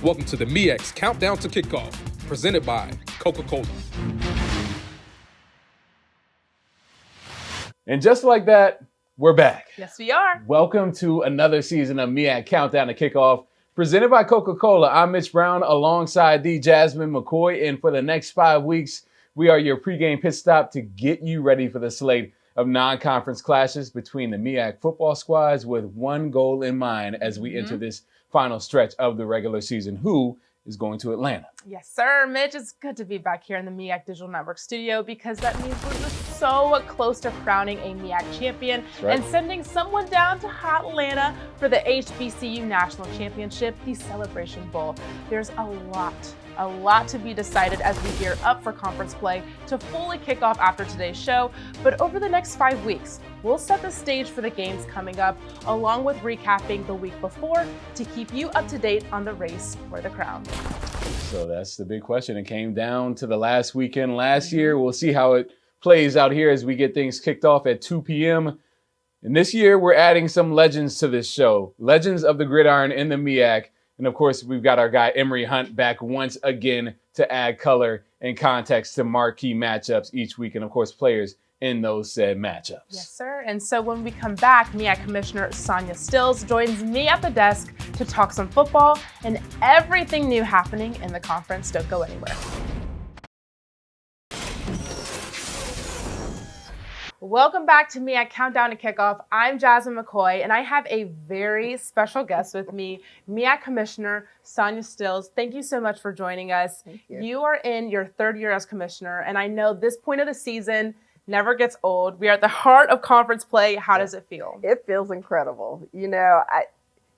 Welcome to the MEAC Countdown to Kickoff, presented by Coca-Cola. And just like that, we're back. Yes, we are. Welcome to another season of MEAC Countdown to Kickoff, presented by Coca-Cola. I'm Mitch Brown alongside the Jasmine McCoy, and for the next 5 weeks, we are your pregame pit stop to get you ready for the slate of non-conference clashes between the MEAC football squads with one goal in mind as we enter this final stretch of the regular season. Who is going to Atlanta? Yes, sir. Mitch, it's good to be back here in the MEAC Digital Network studio because that means we're just so close to crowning a MEAC champion and sending someone down to hot Atlanta for the HBCU National Championship, the Celebration Bowl. There's a lot to be decided as we gear up for conference play to fully kick off after today's show. But over the next 5 weeks, we'll set the stage for the games coming up, along with recapping the week before to keep you up to date on the race for the crown. So that's the big question. It came down to the last weekend last year. We'll see how it plays out here as we get things kicked off at 2 p.m. And this year, we're adding some legends to this show. Legends of the gridiron in the MEAC. And of course, we've got our guy Emery Hunt back once again to add color and context to marquee matchups each week. And of course, players in those said matchups. Yes, sir. And so when we come back, MEAC Commissioner Sonia Stills joins me at the desk to talk some football and everything new happening in the conference. Don't go anywhere. Welcome back to MEAC Countdown to Kickoff. I'm Jasmine McCoy, and I have a very special guest with me, MEAC Commissioner Sonia Stills. Thank you so much for joining us. Thank you. You are in your third year as commissioner, and I know this point of the season never gets old. We are at the heart of conference play. How does it feel? It feels incredible. You know,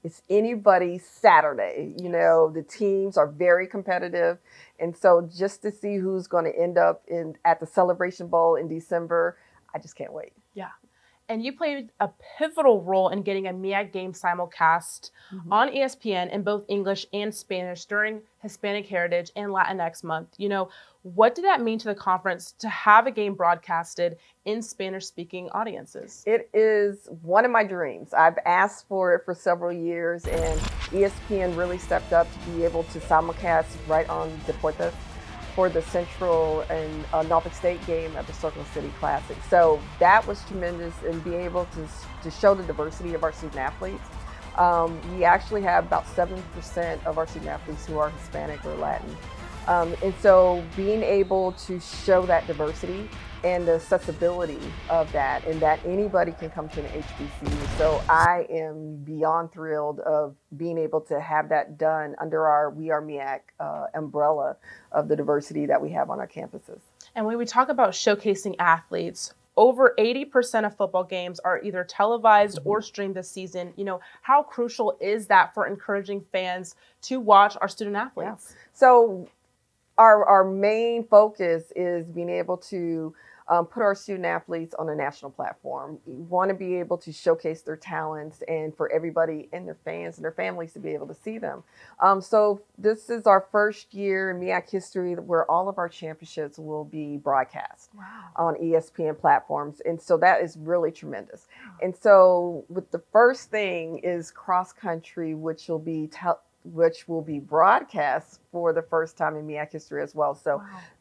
it's anybody's Saturday. You know, the teams are very competitive. And so just to see who's going to end up at the Celebration Bowl in December, I just can't wait. Yeah. And you played a pivotal role in getting a MEAC game simulcast on ESPN in both English and Spanish during Hispanic Heritage and Latinx Month. You know, what did that mean to the conference to have a game broadcasted in Spanish-speaking audiences? It is one of my dreams. I've asked for it for several years, and ESPN really stepped up to be able to simulcast right on Deportes for the Central and Norfolk State game at the Circle City Classic. So that was tremendous, and being able to show the diversity of our student athletes. We actually have about 7% of our student athletes who are Hispanic or Latin. And so being able to show that diversity and the accessibility of that, and that anybody can come to an HBCU. So I am beyond thrilled of being able to have that done under our We Are MEAC umbrella of the diversity that we have on our campuses. And when we talk about showcasing athletes, over 80% of football games are either televised or streamed this season. You know, how crucial is that for encouraging fans to watch our student athletes? Yeah. So our main focus is being able to put our student athletes on a national platform. We want to be able to showcase their talents and for everybody and their fans and their families to be able to see them. So this is our first year in MEAC history where all of our championships will be broadcast on ESPN platforms. And so that is really tremendous. And so with the first thing is cross country, which will be broadcast for the first time in MEAC history as well. So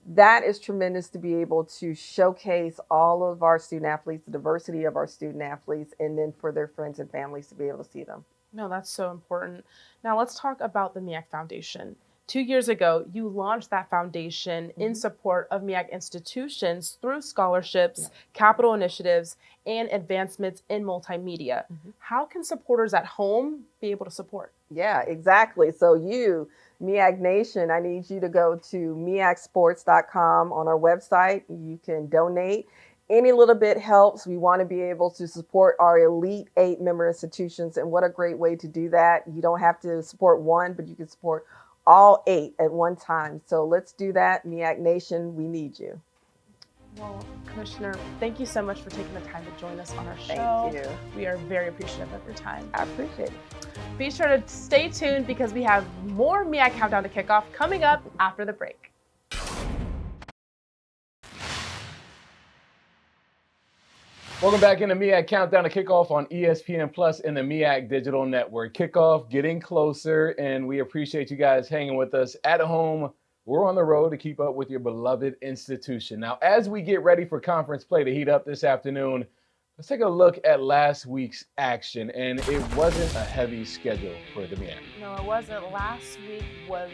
that is tremendous to be able to showcase all of our student athletes, the diversity of our student athletes, and then for their friends and families to be able to see them. No, that's so important. Now let's talk about the MEAC Foundation. 2 years ago, you launched that foundation in support of MEAC institutions through scholarships, capital initiatives, and advancements in multimedia. How can supporters at home be able to support? Yeah, exactly. So you, MEAC Nation, I need you to go to meacsports.com on our website. You can donate. Any little bit helps. We want to be able to support our Elite 8 member institutions. And what a great way to do that. You don't have to support one, but you can support all 8 at one time. So let's do that. MEAC Nation, we need you. Well, Commissioner, thank you so much for taking the time to join us on our show. Thank you. We are very appreciative of your time. I appreciate it. Be sure to stay tuned because we have more MEAC Countdown to Kickoff coming up after the break. Welcome back into MEAC Countdown to Kickoff on ESPN Plus and the MEAC Digital Network. Kickoff getting closer, and we appreciate you guys hanging with us at home. We're on the road to keep up with your beloved institution. Now, as we get ready for conference play to heat up this afternoon, let's take a look at last week's action, and it wasn't a heavy schedule for the MEAC. No, it wasn't. Last week was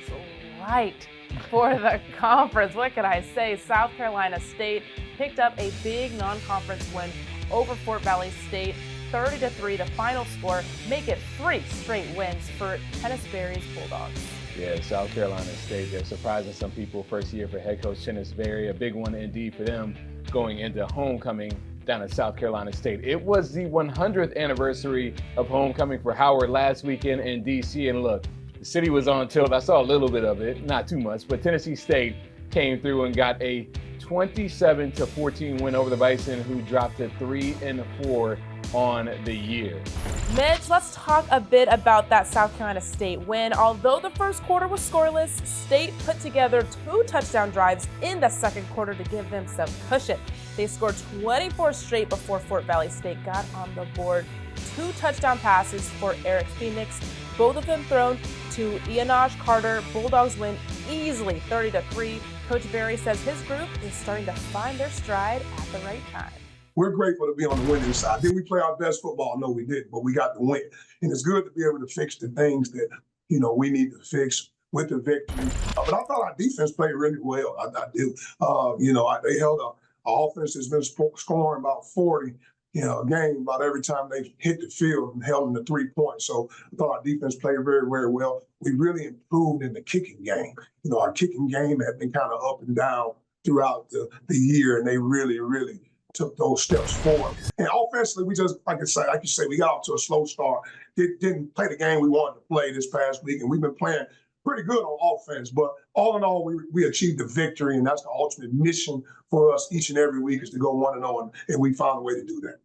light for the conference. What can I say? South Carolina State picked up a big non-conference win over Fort Valley State, 30-3. The final score make it 3 straight wins for Tennis Berry's Bulldogs. Yeah, South Carolina State, they're surprising some people. First year for head coach Tennis Berry, a big one indeed for them going into homecoming down at South Carolina State. It was the 100th anniversary of homecoming for Howard last weekend in D.C. And look, the city was on tilt. I saw a little bit of it, not too much, but Tennessee State came through and got a 27-14 win over the Bison, who dropped to 3-4 on the year. Mitch, let's talk a bit about that South Carolina State win. Although the first quarter was scoreless, State put together 2 touchdown drives in the second quarter to give them some cushion. They scored 24 straight before Fort Valley State got on the board. 2 touchdown passes for Eric Phoenix, both of them thrown to Ionaj Carter. Bulldogs win easily, 30-3. Coach Berry says his group is starting to find their stride at the right time. We're grateful to be on the winning side. Did we play our best football? No, we didn't, but we got the win. And it's good to be able to fix the things that, we need to fix with the victory. But I thought our defense played really well. I do. They held our offense has been scoring about 40, a game about every time they hit the field and held them to 3 points. So I thought our defense played very, very well. We really improved in the kicking game. Our kicking game had been kind of up and down throughout the year, and they really, really took those steps forward. And offensively, we just, like you say, we got off to a slow start. Didn't play the game we wanted to play this past week, and we've been playing pretty good on offense. But all in all, we achieved the victory, and that's the ultimate mission for us each and every week is to go 1-0, and we found a way to do that.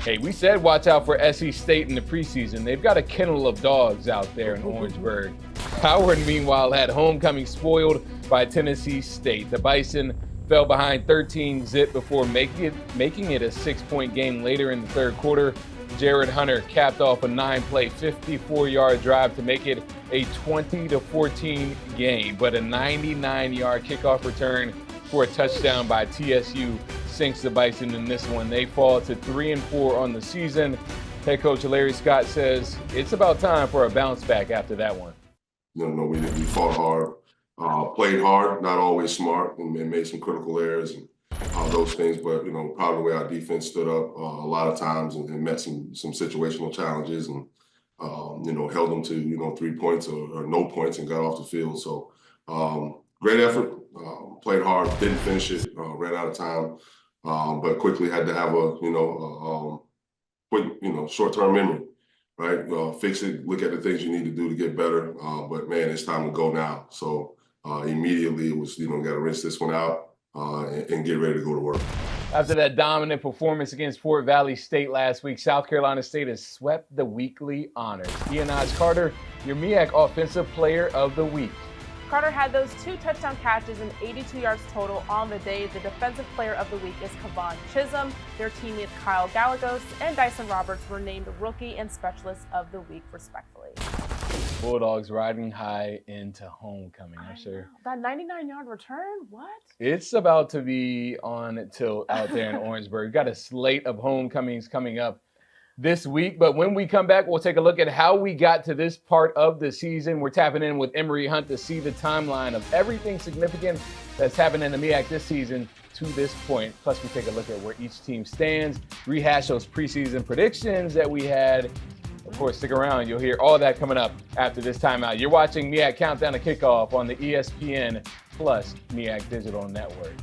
Hey, we said watch out for SC State in the preseason. They've got a kennel of dogs out there in Orangeburg. Howard, meanwhile, had homecoming spoiled by Tennessee State. The Bison fell behind 13-zip before making it a 6-point game later in the third quarter. Jared Hunter capped off a 9-play, 54-yard drive to make it a 20-14 game, but a 99-yard kickoff return for a touchdown by TSU sinks the Bison in this one. They fall to 3-4 on the season. Head coach Larry Scott says it's about time for a bounce back after that one. We fought hard, played hard, not always smart, and made some critical errors and those things. But probably the way our defense stood up a lot of times and met some situational challenges and held them to 3 points or no points and got off the field. So great effort, played hard, didn't finish it, ran out of time, but quickly had to have a quick short-term memory. Right, fix it. Look at the things you need to do to get better. But man, it's time to go now. So immediately it was, got to rinse this one out and get ready to go to work. After that dominant performance against Fort Valley State last week, South Carolina State has swept the weekly honors. Ionaj Carter, your MEAC Offensive Player of the Week. Carter had those 2 touchdown catches and 82 yards total on the day. The Defensive Player of the Week is Kavon Chisholm. Their teammates Kyle Gallegos and Dyson Roberts were named Rookie and Specialist of the Week, respectively. Bulldogs riding high into homecoming, I'm sure. That 99-yard return? What? It's about to be on tilt out there in Orangeburg. Got a slate of homecomings coming up this week, but when we come back, we'll take a look at how we got to this part of the season. We're tapping in with Emery Hunt to see the timeline of everything significant that's happened in the MEAC this season to this point. Plus, we take a look at where each team stands, rehash those preseason predictions that we had. Of course, stick around. You'll hear all that coming up after this timeout. You're watching MEAC Countdown to Kickoff on the ESPN Plus MEAC Digital Network.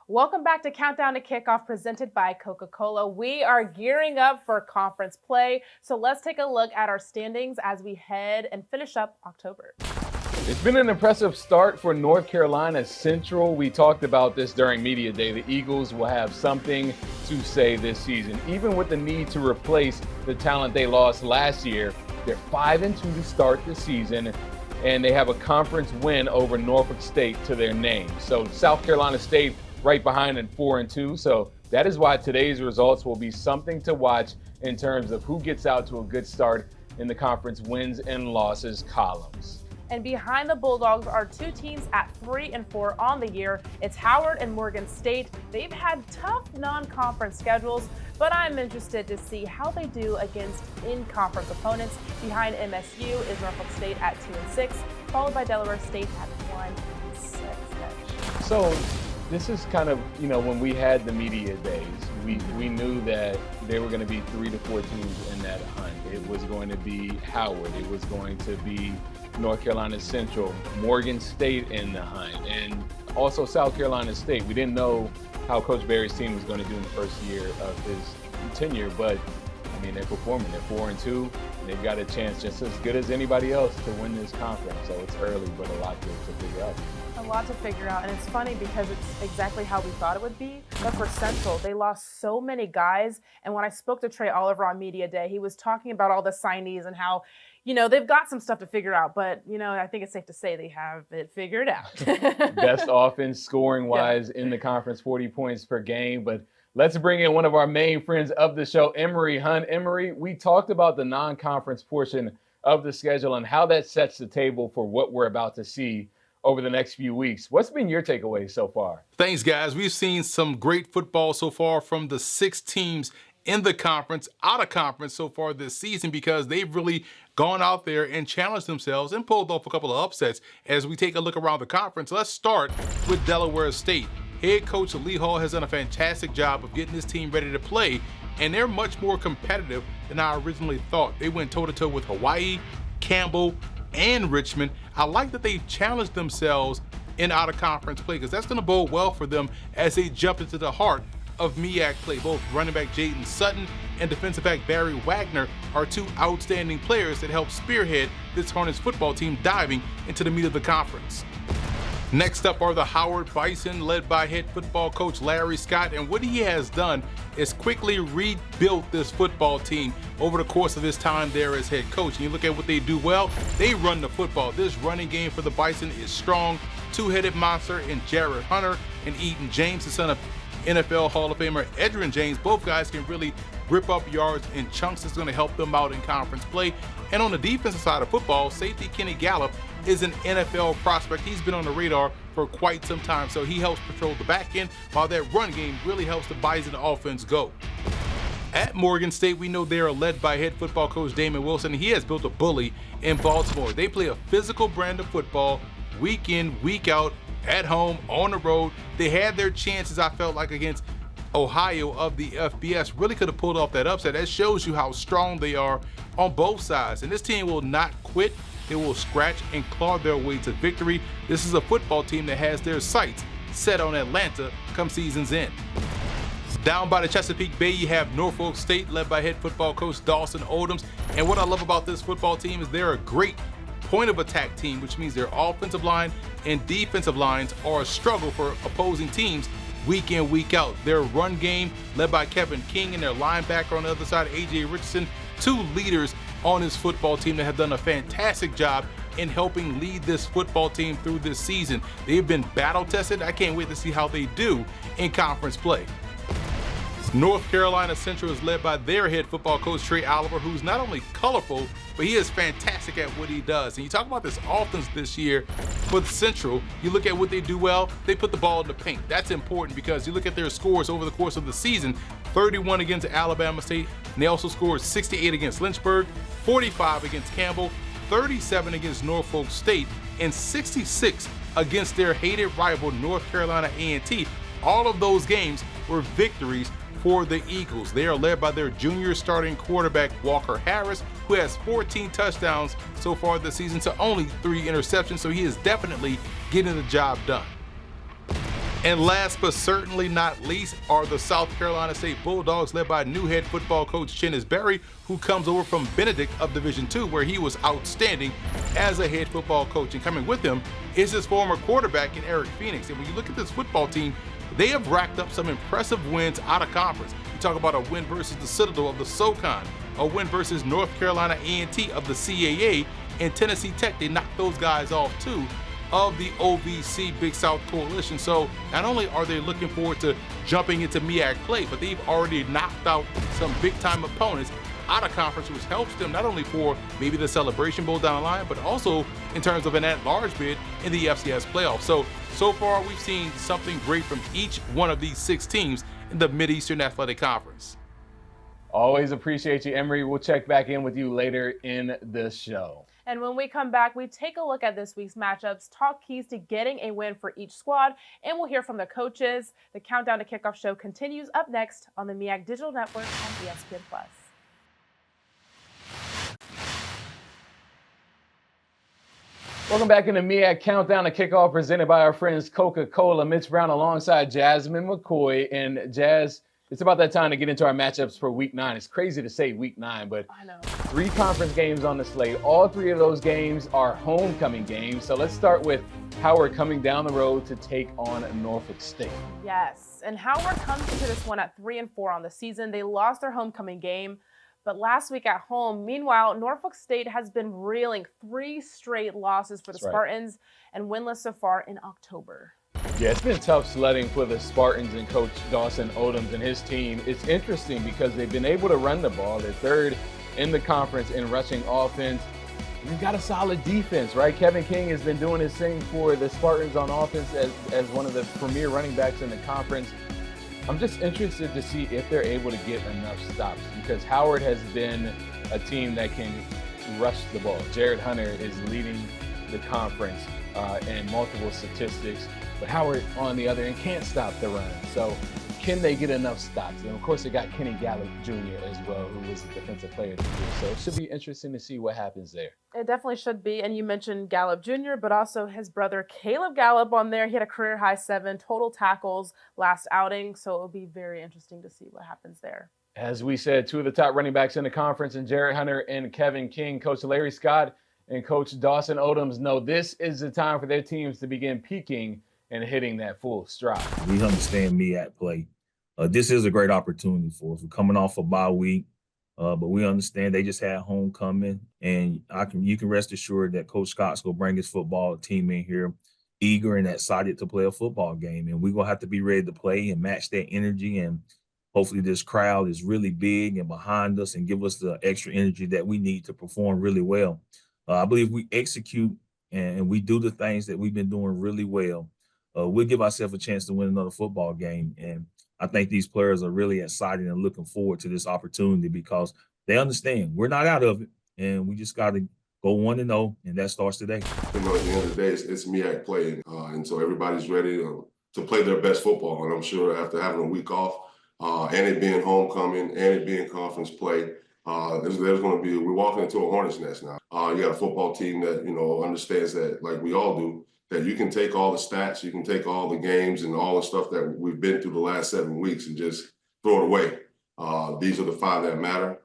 Welcome back to Countdown to Kickoff, presented by Coca-Cola. We are gearing up for conference play, so let's take a look at our standings as we head and finish up October. It's been an impressive start for North Carolina Central. We talked about this during Media Day. The Eagles will have something to say this season. Even with the need to replace the talent they lost last year, they're 5-2 to start the season. and they have a conference win over Norfolk State to their name. So South Carolina State right behind at 4-2. So that is why today's results will be something to watch in terms of who gets out to a good start in the conference wins and losses columns. And behind the Bulldogs are two teams at 3-4 on the year. It's Howard and Morgan State. They've had tough non-conference schedules, but I'm interested to see how they do against in-conference opponents. Behind MSU is Norfolk State at 2-6, followed by Delaware State at 1-6. So this is kind of, when we had the media days, we knew that there were going to be 3 to 4 teams in that hunt. It was going to be Howard. It was going to be North Carolina Central, Morgan State in the hunt, and also South Carolina State. We didn't know how Coach Barry's team was going to do in the first year of his tenure, but they're performing. They're 4-2, and they've got a chance just as good as anybody else to win this conference. So it's early, but a lot to figure out. A lot to figure out, and it's funny because it's exactly how we thought it would be. But for Central, they lost so many guys, and when I spoke to Trey Oliver on Media Day, he was talking about all the signees and how they've got some stuff to figure out, but, I think it's safe to say they have it figured out. Best offense scoring-wise in the conference, 40 points per game. But let's bring in one of our main friends of the show, Emory Hunt. Emory, we talked about the non-conference portion of the schedule and how that sets the table for what we're about to see over the next few weeks. What's been your takeaway so far? Thanks, guys. We've seen some great football so far from the 6 teams in the conference, out of conference so far this season, because they've really gone out there and challenged themselves and pulled off a couple of upsets. As we take a look around the conference, let's start with Delaware State. Head coach Lee Hall has done a fantastic job of getting this team ready to play, and they're much more competitive than I originally thought. They went toe-to-toe with Hawaii, Campbell, and Richmond. I like that they challenged themselves in out-of-conference play, because that's going to bode well for them as they jump into the heart of MEAC play. Both running back Jaden Sutton and defensive back Barry Wagner are 2 outstanding players that help spearhead this Hornets football team diving into the meat of the conference. Next up are the Howard Bison, led by head football coach Larry Scott, and what he has done is quickly rebuilt this football team over the course of his time there as head coach. And you look at what they do well, they run the football. This running game for the Bison is strong. 2-headed monster in Jared Hunter and Eden James, the son of NFL Hall of Famer Edgerrin James. Both guys can really rip up yards in chunks. That's going to help them out in conference play. And on the defensive side of football, safety Kenny Gallup is an NFL prospect. He's been on the radar for quite some time, so he helps patrol the back end, while that run game really helps the Bison offense go. At Morgan State, we know they are led by head football coach Damon Wilson. He has built a bully in Baltimore. They play a physical brand of football week in, week out, at home, on the road. They had their chances, I felt like, against Ohio of the FBS. Really could have pulled off that upset. That shows you how strong they are on both sides. And this team will not quit. They will scratch and claw their way to victory. This is a football team that has their sights set on Atlanta come season's end. Down by the Chesapeake Bay, you have Norfolk State, led by head football coach Dawson Odoms. And what I love about this football team is they're a great point of attack team, which means their offensive line and defensive lines are a struggle for opposing teams week in, week out. Their run game, led by Kevin King, and their linebacker on the other side, A.J. Richardson, 2 leaders on his football team that have done a fantastic job in helping lead this football team through this season. They've been battle tested. I can't wait to see how they do in conference play. North Carolina Central is led by their head football coach, Trey Oliver, who's not only colorful, but he is fantastic at what he does. And you talk about this offense this year for the Central, you look at what they do well, they put the ball in the paint. That's important because you look at their scores over the course of the season, 31 against Alabama State, and they also scored 68 against Lynchburg, 45 against Campbell, 37 against Norfolk State, and 66 against their hated rival, North Carolina A&T. All of those games were victories for the Eagles. They are led by their junior starting quarterback, Walker Harris, who has 14 touchdowns so far this season to only 3 interceptions, so he is definitely getting the job done. And last but certainly not least are the South Carolina State Bulldogs, led by new head football coach Chennis Berry, who comes over from Benedict of Division II, where he was outstanding as a head football coach. And coming with him is his former quarterback in Eric Phoenix. And when you look at this football team, they have racked up some impressive wins out of conference. You talk about a win versus the Citadel of the SoCon, a win versus North Carolina A&T of the CAA, and Tennessee Tech. They knocked those guys off too of the OVC Big South Coalition. So not only are they looking forward to jumping into MEAC play, but they've already knocked out some big-time opponents out of conference, which helps them not only for maybe the Celebration Bowl down the line, but also in terms of an at-large bid in the FCS playoffs. So far, we've seen something great from each one of these 6 teams in the Mid-Eastern Athletic Conference. Always appreciate you, Emery. We'll check back in with you later in the show. And when we come back, we take a look at this week's matchups, talk keys to getting a win for each squad, and we'll hear from the coaches. The Countdown to Kickoff show continues up next on the MEAC Digital Network and ESPN+. Welcome back in the MEAC Countdown to Kickoff, presented by our friends Coca-Cola. Mitch Brown alongside Jasmine McCoy. And Jazz, it's about that time to get into our matchups for Week 9. It's crazy to say Week 9, but I know. 3 conference games on the slate. All 3 of those games are homecoming games. So let's start with Howard coming down the road to take on Norfolk State. Yes, and Howard comes into this one at 3-4 on the season. They lost their homecoming game, but last week at home. Meanwhile, Norfolk State has been reeling 3 straight losses for the Spartans and winless so far in October. Yeah, it's been tough sledding for the Spartans and Coach Dawson Odoms and his team. It's interesting because they've been able to run the ball. They're 3rd in the conference in rushing offense. We've got a solid defense, right? Kevin King has been doing his thing for the Spartans on offense as one of the premier running backs in the conference. I'm just interested to see if they're able to get enough stops because Howard has been a team that can rush the ball. Jared Hunter is leading the conference in multiple statistics, but Howard, on the other end, can't stop the run. So can they get enough stops? And of course, they got Kenny Gallup Jr. as well, who was the defensive player of the year. So it should be interesting to see what happens there. It definitely should be. And you mentioned Gallup Jr., but also his brother Caleb Gallup on there. He had a career-high 7 total tackles last outing. So it'll be very interesting to see what happens there. As we said, 2 of the top running backs in the conference, and Jared Hunter and Kevin King. Coach Larry Scott and Coach Dawson Odoms know this is the time for their teams to begin peaking and hitting that full stride. We understand MEAC play. This is a great opportunity for us. We're coming off a bye week, but we understand they just had homecoming, and you can rest assured that Coach Scott's going to bring his football team in here eager and excited to play a football game, and we're going to have to be ready to play and match that energy, and hopefully this crowd is really big and behind us and give us the extra energy that we need to perform really well. I believe we execute and we do the things that we've been doing really well. We'll give ourselves a chance to win another football game. And I think these players are really excited and looking forward to this opportunity because they understand we're not out of it, and we just got to go 1-0, and that starts today. You know, at the end of the day, it's MEAC play, and so everybody's ready to play their best football. And I'm sure after having a week off and it being homecoming and it being conference play, there's going to be, we're walking into a hornet's nest now. You got a football team that, you know, understands that, like we all do, that you can take all the stats, you can take all the games and all the stuff that we've been through the last 7 weeks and just throw it away. These are the 5 that matter.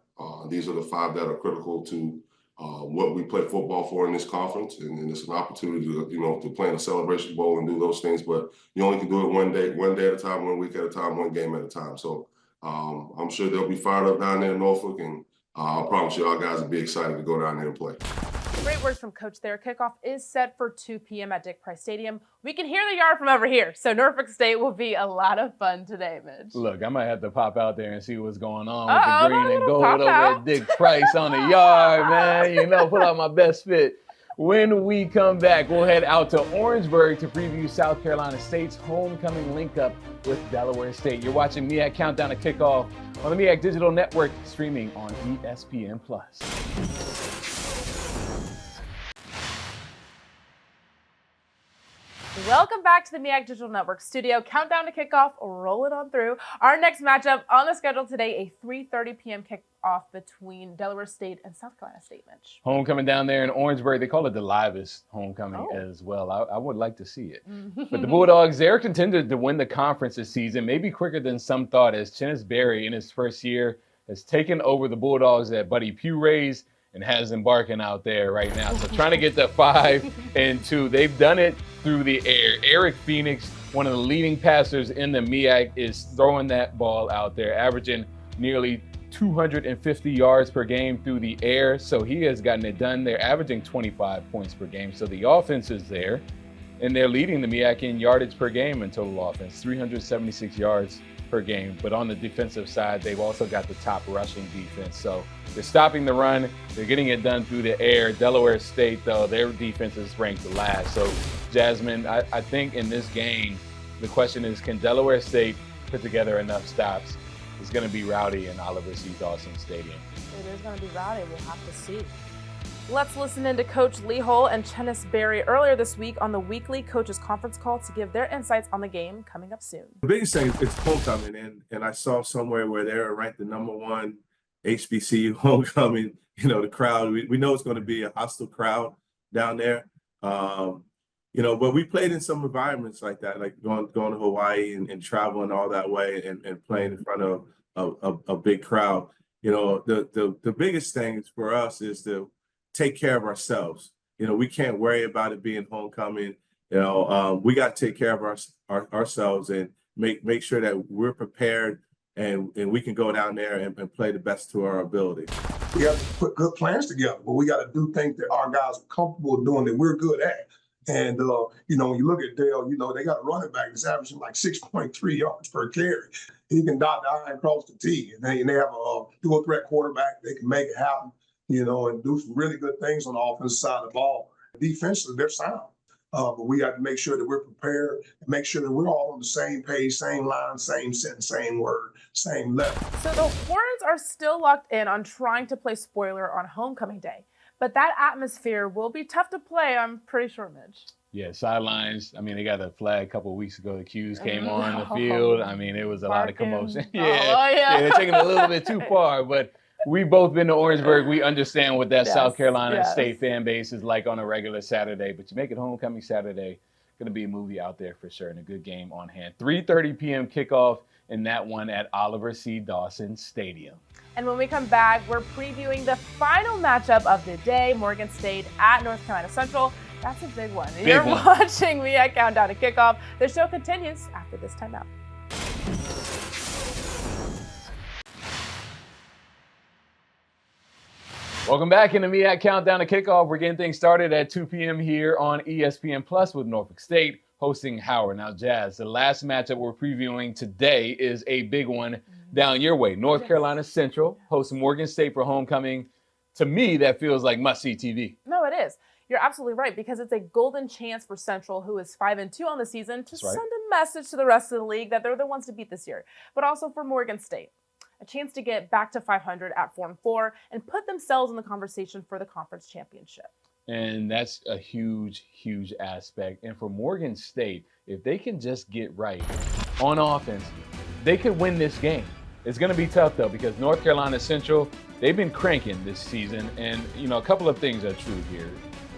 These are the 5 that are critical to what we play football for in this conference. And it's an opportunity to, you know, to play in a Celebration Bowl and do those things. But you only can do it one day at a time, 1 week at a time, 1 game at a time. So I'm sure they'll be fired up down there in Norfolk. And I promise you, our guys will be excited to go down there and play. Great words from Coach there. Kickoff is set for 2 p.m. at Dick Price Stadium. We can hear the yard from over here, so Norfolk State will be a lot of fun today, Mitch. Look, I might have to pop out there and see what's going on with the green and gold over at Dick Price on the yard, man. You know, put out my best fit. When we come back, we'll head out to Orangeburg to preview South Carolina State's homecoming link-up with Delaware State. You're watching MEAC Countdown to Kickoff on the MEAC Digital Network, streaming on ESPN+. Welcome back to the MEAC Digital Network studio. Countdown to Kickoff, roll it on through. Our next matchup on the schedule today, a 3:30 p.m. kickoff between Delaware State and South Carolina State, Mitch. Homecoming down there in Orangeburg. They call it the livest homecoming as well. I would like to see it. But the Bulldogs, they're contended to win the conference this season, maybe quicker than some thought, as Chennis Berry in his first year has taken over the Bulldogs that Buddy Pugh raised and has them barking out there right now. So trying to get to 5-2. They've done it through the air. Eric Phoenix, one of the leading passers in the MEAC, is throwing that ball out there, averaging nearly 250 yards per game through the air. So he has gotten it done. They're averaging 25 points per game. So the offense is there. And they're leading the MEAC in yardage per game in total offense, 376 yards per game. But on the defensive side, they've also got the top rushing defense. So they're stopping the run. They're getting it done through the air. Delaware State, though, their defense is ranked last. So, Jasmine, I think in this game, the question is, can Delaware State put together enough stops? It's going to be rowdy in Oliver C. Dawson Stadium. It is going to be rowdy. We'll have to see. Let's listen in to Coach Lee Hull and Chennis Berry earlier this week on the weekly coaches conference call to give their insights on the game coming up soon. The biggest thing is homecoming, and I saw somewhere where they're ranked the #1 HBCU homecoming. You know, the crowd, we know it's going to be a hostile crowd down there. You know, but we played in some environments like that, like going to Hawaii and traveling all that way and playing in front of a big crowd. You know, the biggest thing for us is to take care of ourselves. You know, we can't worry about it being homecoming. You know, we got to take care of ourselves and make sure that we're prepared and we can go down there and play the best to our ability. We got to put good plans together, but we got to do things that our guys are comfortable doing that we're good at. And, you know, when you look at Dale, you know, they got a running back that's averaging like 6.3 yards per carry. He can dot the I and cross the T. And they have a dual threat quarterback. They can make it happen, you know, and do some really good things on the offensive side of the ball. Defensively, they're sound. But we have to make sure that we're prepared and make sure that we're all on the same page, same line, same sentence, same word, same level. So the Horns are still locked in on trying to play spoiler on homecoming day. But that atmosphere will be tough to play, I'm pretty sure, Mitch. Yeah, sidelines. I mean, they got a flag a couple of weeks ago. The Qs came on the field. I mean, it was a lot of commotion. Yeah, they're taking it a little bit too far. But we've both been to Orangeburg. We understand what that South Carolina State fan base is like on a regular Saturday. But you make it homecoming Saturday, going to be a movie out there for sure and a good game on hand. 3:30 p.m. kickoff in that one at Oliver C. Dawson Stadium. And when we come back, we're previewing the final matchup of the day, Morgan State at North Carolina Central. That's a big one. You're watching MEAC Countdown to Kickoff. The show continues after this timeout. Welcome back in the MEAC Countdown to Kickoff. We're getting things started at 2 p.m. here on ESPN Plus with Norfolk State hosting Howard. Now, Jazz, the last matchup we're previewing today is a big one down your way. North Carolina Central hosts Morgan State for homecoming. To me, that feels like must-see TV. No, it is. You're absolutely right, because it's a golden chance for Central, who is 5-2 on the season, to send a message to the rest of the league that they're the ones to beat this year. But also for Morgan State, a chance to get back to 500 at 4-4 and put themselves in the conversation for the conference championship. And that's a huge, huge aspect. And for Morgan State, if they can just get right on offense, they could win this game. It's going to be tough, though, because North Carolina Central, they've been cranking this season. And, you know, a couple of things are true here.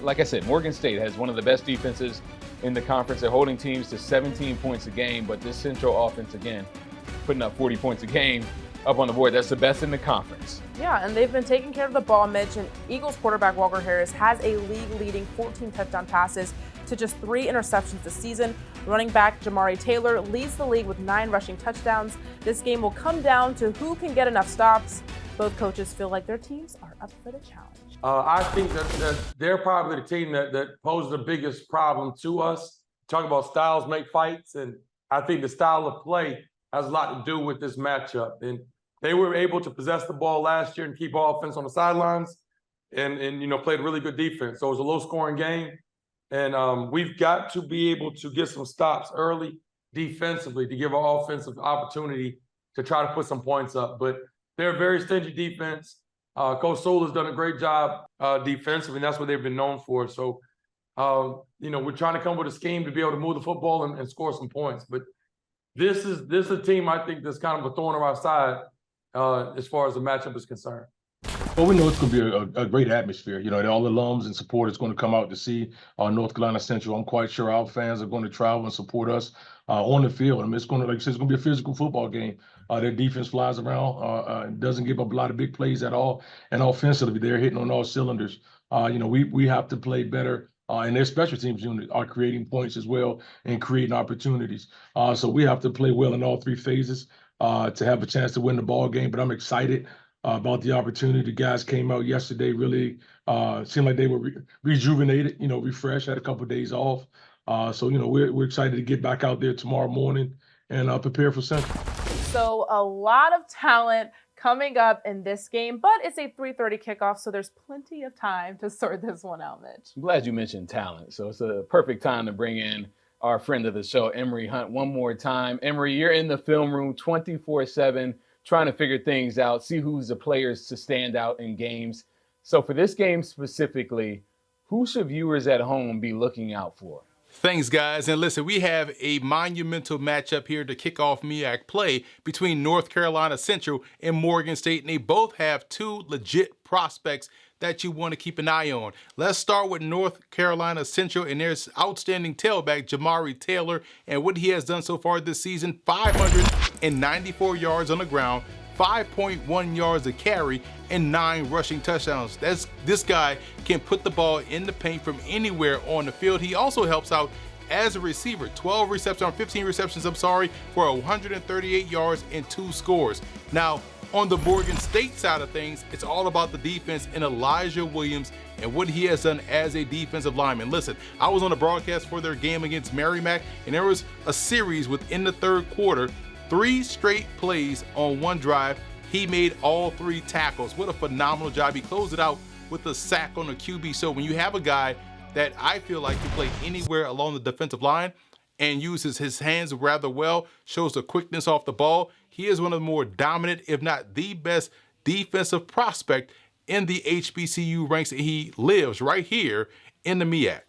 Like I said, Morgan State has one of the best defenses in the conference. They're holding teams to 17 points a game, but this Central offense, again, putting up 40 points a game up on the board. That's the best in the conference. Yeah, and they've been taking care of the ball, Mitch. And Eagles quarterback Walker Harris has a league-leading 14 touchdown passes to just 3 interceptions this season. Running back Jamari Taylor leads the league with 9 rushing touchdowns. This game will come down to who can get enough stops. Both coaches feel like their teams are up for the challenge. I think that they're probably the team that poses the biggest problem to us. Talk about styles make fights, and I think the style of play has a lot to do with this matchup. And they were able to possess the ball last year and keep offense on the sidelines and you know, played really good defense. So it was a low-scoring game. And we've got to be able to get some stops early defensively to give our offensive opportunity to try to put some points up. But they're a very stingy defense. Coach Sewell has done a great job defensively, and that's what they've been known for. So, you know, we're trying to come with a scheme to be able to move the football and score some points. But this is a team I think that's kind of a thorn in our side as far as the matchup is concerned. Well, we know it's going to be a great atmosphere. You know, all the alums and supporters going to come out to see North Carolina Central. I'm quite sure our fans are going to travel and support us on the field. I mean, it's going to, like I said, it's going to be a physical football game. Their defense flies around, doesn't give up a lot of big plays at all. And offensively, they're hitting on all cylinders. You know, we have to play better. And their special teams unit are creating points as well and creating opportunities. So we have to play well in all 3 phases. to have a chance to win the ball game. But I'm excited about the opportunity. The guys came out yesterday, really seemed like they were rejuvenated, refreshed, had a couple of days off. So we're excited to get back out there tomorrow morning and prepare for Central. So a lot of talent coming up in this game, but it's a 3:30 kickoff, so there's plenty of time to sort this one out, Mitch. I'm glad you mentioned talent. So it's a perfect time to bring in our friend of the show, Emery Hunt, one more time. Emery, you're in the film room 24/7, trying to figure things out, see who's the players to stand out in games. So for this game specifically, who should viewers at home be looking out for? Thanks, guys. And listen, we have a monumental matchup here to kick off MEAC play between North Carolina Central and Morgan State, and they both have two legit prospects that you want to keep an eye on. Let's start with North Carolina Central and their outstanding tailback, Jamari Taylor, and what he has done so far this season: 594 yards on the ground, 5.1 yards a carry, and 9 rushing touchdowns. This guy can put the ball in the paint from anywhere on the field. He also helps out as a receiver. 15 receptions, for 138 yards and 2 scores. Now, on the Morgan State side of things, it's all about the defense and Elijah Williams and what he has done as a defensive lineman. Listen, I was on the broadcast for their game against MEAC, and there was a series within the third quarter, 3 straight plays on one drive. He made all 3 tackles. What a phenomenal job. He closed it out with a sack on the QB. So when you have a guy that I feel like can play anywhere along the defensive line and uses his hands rather well, shows the quickness off the ball, he is one of the more dominant, if not the best, defensive prospect in the HBCU ranks, and he lives right here in the MEAC.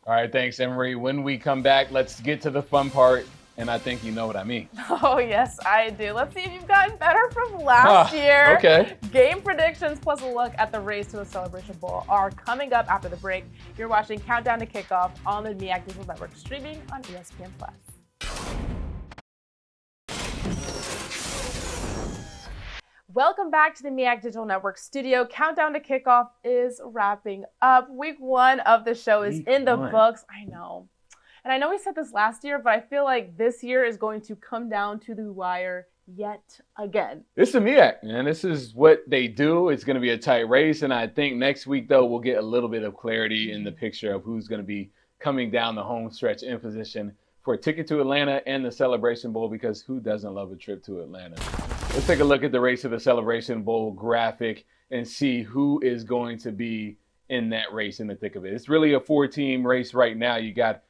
All right, thanks, Emery. When we come back, let's get to the fun part, and I think you know what I mean. Oh, yes, I do. Let's see if you've gotten better from last year. Okay. Game predictions plus a look at the race to the Celebration Bowl are coming up after the break. You're watching Countdown to Kickoff on the MEAC Digital Network, streaming on ESPN+. Welcome back to the MEAC Digital Network studio. Countdown to Kickoff is wrapping up. Week 1 of the show is in the books. I know. And I know we said this last year, but I feel like this year is going to come down to the wire yet again. It's the MEAC, man. This is what they do. It's going to be a tight race. And I think next week, though, we'll get a little bit of clarity in the picture of who's going to be coming down the home stretch in position for a ticket to Atlanta and the Celebration Bowl, because who doesn't love a trip to Atlanta? Let's take a look at the race to the Celebration Bowl graphic and see who is going to be in that race in the thick of it. It's really a 4-team race right now. You got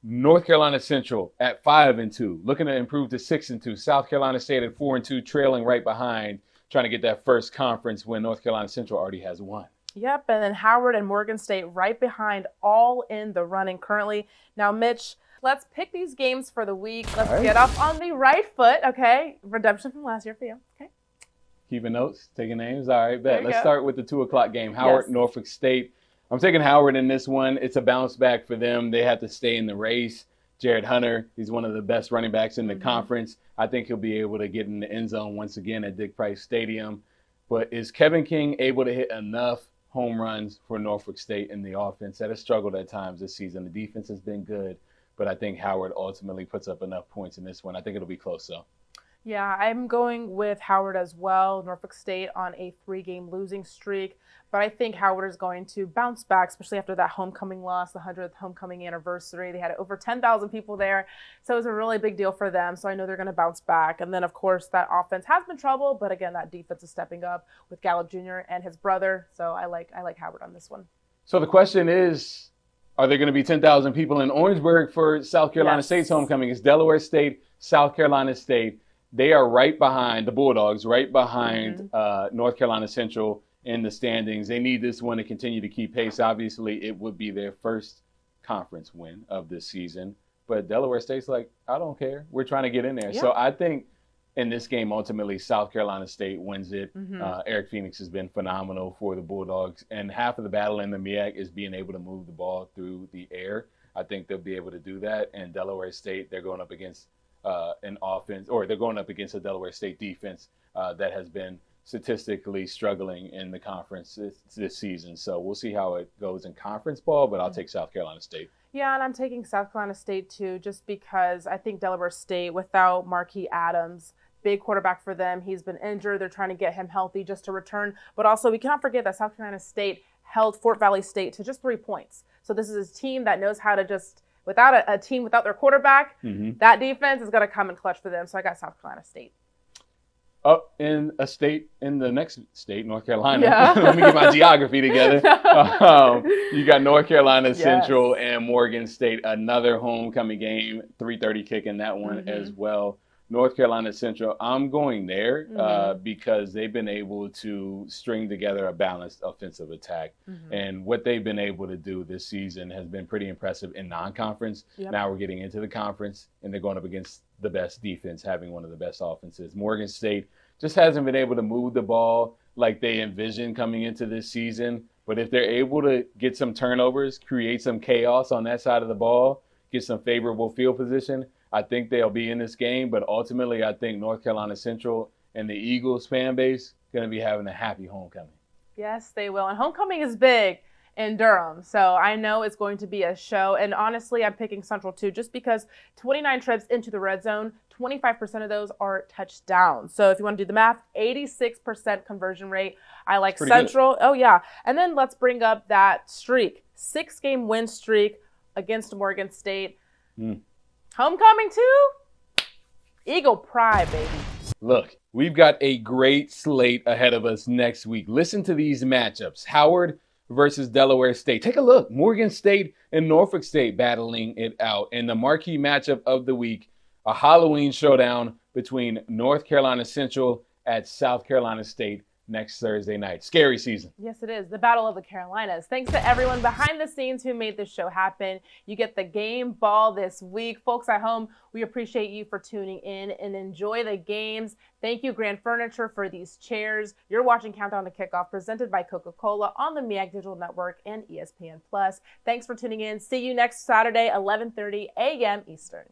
North Carolina Central at 5-2, looking to improve to 6-2. South Carolina State at 4-2, trailing right behind, trying to get that first conference win. North Carolina Central already has one. Yep, and then Howard and Morgan State right behind, all in the running currently. Now, Mitch, let's pick these games for the week. Let's get off on the right foot, okay? Redemption from last year for you, okay? Keeping notes, taking names. All right, bet. Let's start with the 2 o'clock game. Howard, Norfolk State. I'm taking Howard in this one. It's a bounce back for them. They have to stay in the race. Jared Hunter, he's one of the best running backs in the conference. I think he'll be able to get in the end zone once again at Dick Price Stadium. But is Kevin King able to hit enough home runs for Norfolk State in the offense? That has struggled at times this season. The defense has been good, but I think Howard ultimately puts up enough points in this one. I think it'll be close, though. Yeah, I'm going with Howard as well. Norfolk State on a 3-game losing streak. But I think Howard is going to bounce back, especially after that homecoming loss, the 100th homecoming anniversary. They had over 10,000 people there. So it was a really big deal for them. So I know they're going to bounce back. And then, of course, that offense has been trouble. But, again, that defense is stepping up with Gallup Jr. and his brother. So I like Howard on this one. So the question is, are there going to be 10,000 people in Orangeburg for South Carolina State's homecoming? It's Delaware State, South Carolina State. They are right behind the Bulldogs, right behind North Carolina Central in the standings. They need this one to continue to keep pace. Obviously, it would be their first conference win of this season. But Delaware State's like, I don't care. We're trying to get in there. Yeah. So I think in this game, ultimately, South Carolina State wins it. Eric Phoenix has been phenomenal for the Bulldogs. And half of the battle in the MEAC is being able to move the ball through the air. I think they'll be able to do that. And Delaware State, they're going up against an offense, or they're going up against a Delaware State defense that has been statistically struggling in the conference this season. So we'll see how it goes in conference ball, but I'll take South Carolina State. Yeah, and I'm taking South Carolina State too, just because I think Delaware State, without Marquis Adams, big quarterback for them. He's been injured. They're trying to get him healthy just to return. But also, we cannot forget that South Carolina State held Fort Valley State to just 3 points. So this is a team that knows how to just, without a team without their quarterback, that defense is going to come in clutch for them. So I got South Carolina State. Up in a state, in the next state, North Carolina. Let me get my geography together. You got North Carolina Central and Morgan State, another homecoming game, 3:30 kick in that one as well. North Carolina Central, I'm going there because they've been able to string together a balanced offensive attack. And what they've been able to do this season has been pretty impressive in non-conference. Now we're getting into the conference, and they're going up against the best defense, having one of the best offenses. Morgan State just hasn't been able to move the ball like they envisioned coming into this season. But if they're able to get some turnovers, create some chaos on that side of the ball, get some favorable field position, I think they'll be in this game. But ultimately, I think North Carolina Central and the Eagles fan base going to be having a happy homecoming. Yes, they will. And homecoming is big in Durham. So I know it's going to be a show. And honestly, I'm picking Central too, just because 29 trips into the red zone, 25% of those are touchdowns. So if you want to do the math, 86% conversion rate. I like Central. Good. Oh, yeah. And then let's bring up that streak. 6-game win streak against Morgan State. Homecoming too? Eagle pride, baby. Look, we've got a great slate ahead of us next week. Listen to these matchups. Howard versus Delaware State. Take a look. Morgan State and Norfolk State battling it out. And the marquee matchup of the week, a Halloween showdown between North Carolina Central at South Carolina State next Thursday night. Scary season. Yes, it is. The Battle of the Carolinas. Thanks to everyone behind the scenes who made this show happen. You get the game ball this week. Folks at home, we appreciate you for tuning in and enjoy the games. Thank you, Grand Furniture, for these chairs. You're watching Countdown to Kickoff, presented by Coca-Cola on the MEAC Digital Network and ESPN+. Thanks for tuning in. See you next Saturday, 11:30 a.m. Eastern.